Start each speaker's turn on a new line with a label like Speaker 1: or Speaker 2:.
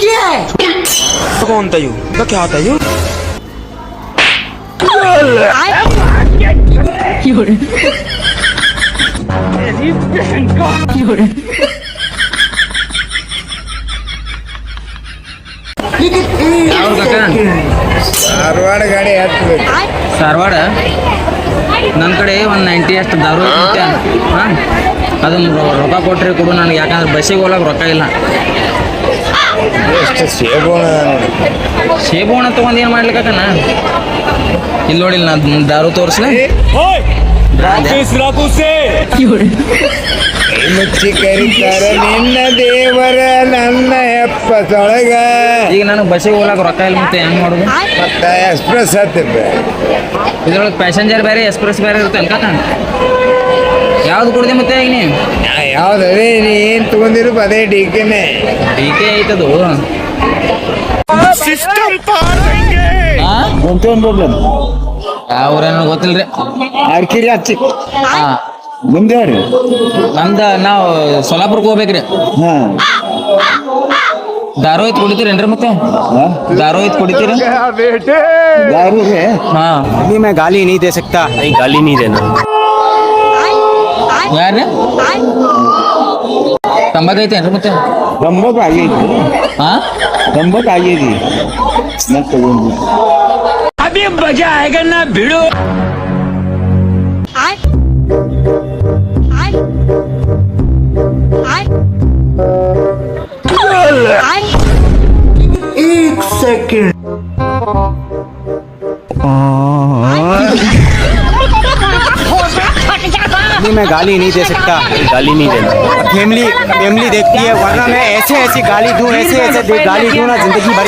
Speaker 1: क्या है?
Speaker 2: कौन था यू? तो क्या था यू?
Speaker 3: ಯಾವ ಕಾಕ
Speaker 4: ಧಾರವಾಡ ಗಾಡಿ ಹತ್ಬೇಕು.
Speaker 3: ಧಾರವಾಡ ನನ್ನ ಕಡೆ ಒಂದು 90 ಅಷ್ಟು ದಾರು ಐತೆ ಹಾಂ ಅದನ್ನು ರೊಕ್ಕ ಕೊಟ್ಟರೆ ಕೊಡು ನನಗೆ, ಯಾಕಂದ್ರೆ ಬಸ್ಸಿಗೆ ಹೋಗ್ಲಕ್ಕೆ ರೊಕ್ಕ ಇಲ್ಲ.
Speaker 4: ಎಷ್ಟು ಸೇಬೋಣ ನೋಡಿ.
Speaker 3: ಸೇಬು ಹಣ ತೊಗೊಂಡು ಏನು ಮಾಡ್ಲಿಕ್ಕನ ಇಲ್ಲಿ ನೋಡಿಲ್ಲ ನಾನು ದಾರು ತೋರಿಸ್ಲೆ
Speaker 4: ಮುಚ್ಚಿ ಕರೀತಾರೆ ನಿನ್ನ ದೇವರ ನನ್ನ ಎಪ್ಪತ್ತೊಳಗ.
Speaker 3: ಈಗ ನನಗೆ ಬಸ್ಸಿಗೆ ಹೋಗ್ಲಕ್ಕೆ ರೊಕ್ಕ ಇಲ್ಲ, ಮತ್ತೆ ಹೆಂಗೆ ಮಾಡೋದು?
Speaker 4: ಮತ್ತೆ ಎಕ್ಸ್ಪ್ರೆಸ್ ಹತ್ತಿದ್ದೆ.
Speaker 3: ಇದ್ರೊಳಗೆ ಪ್ಯಾಸೆಂಜರ್ ಬೇರೆ ಎಕ್ಸ್ಪ್ರೆಸ್ ಬೇರೆ ಇರುತ್ತೆ ಅನ್ಕಾಕ. ಯಾವ್ದು ಕೊಡಿದೆ ಮತ್ತೆ ಈಗ ನೀ
Speaker 4: ಯಾವ್ದೇ ನೀ ಏನು ತಗೊಂಡಿರು ಅದೇ ಡಿಕೆನೆ.
Speaker 3: ಡಿ ಕೆ ಐತದು ಅವ್ರೇನೋ ಗೊತ್ತಿಲ್ರಿ.
Speaker 4: ಅರ್ಕಿರಿ ಹಚ್ಚಿ
Speaker 3: ಹಾಂ
Speaker 4: ಮುಂದೆ ರೀ.
Speaker 3: ನಮ್ದು ನಾವು ಸೊಲ್ಲಾಪುರಕ್ಕೆ ಹೋಗ್ಬೇಕ್ರಿ.
Speaker 4: ಹಾಂ
Speaker 3: ದಾರು ಐತ್ ಕುಡಿತೀರೇನ್ರಿ ಮತ್ತೆ? ದಾರು ಐತ್ ಕುಡಿತೀರ?
Speaker 4: ದಾರು ರೀ.
Speaker 3: ಹಾಂ
Speaker 2: अभी मैं गाली नहीं दे सकता. नहीं गाली नहीं देना.
Speaker 3: ಯಾರ್ರಿ ತಂಬಾಕೈತೇನ್ರಿ ಮತ್ತೆ?
Speaker 4: ಗಂಬತ್ ಆಗೈತಿ,
Speaker 3: ಹಾಂ
Speaker 4: ಗಂಬತ್ ಆಗೈತಿ. ಮತ್ತೆ ತಗೊಂಡು
Speaker 2: अभी मजा आएगा ना भिड़ो.
Speaker 1: एक सेकंड.
Speaker 2: अभी मैं गाली नहीं दे सकता. नहीं गाली नहीं देना. फैमिली देखती है, वरना मैं ऐसे गाली दूं, ऐसे गाली दूं ना जिंदगी भर.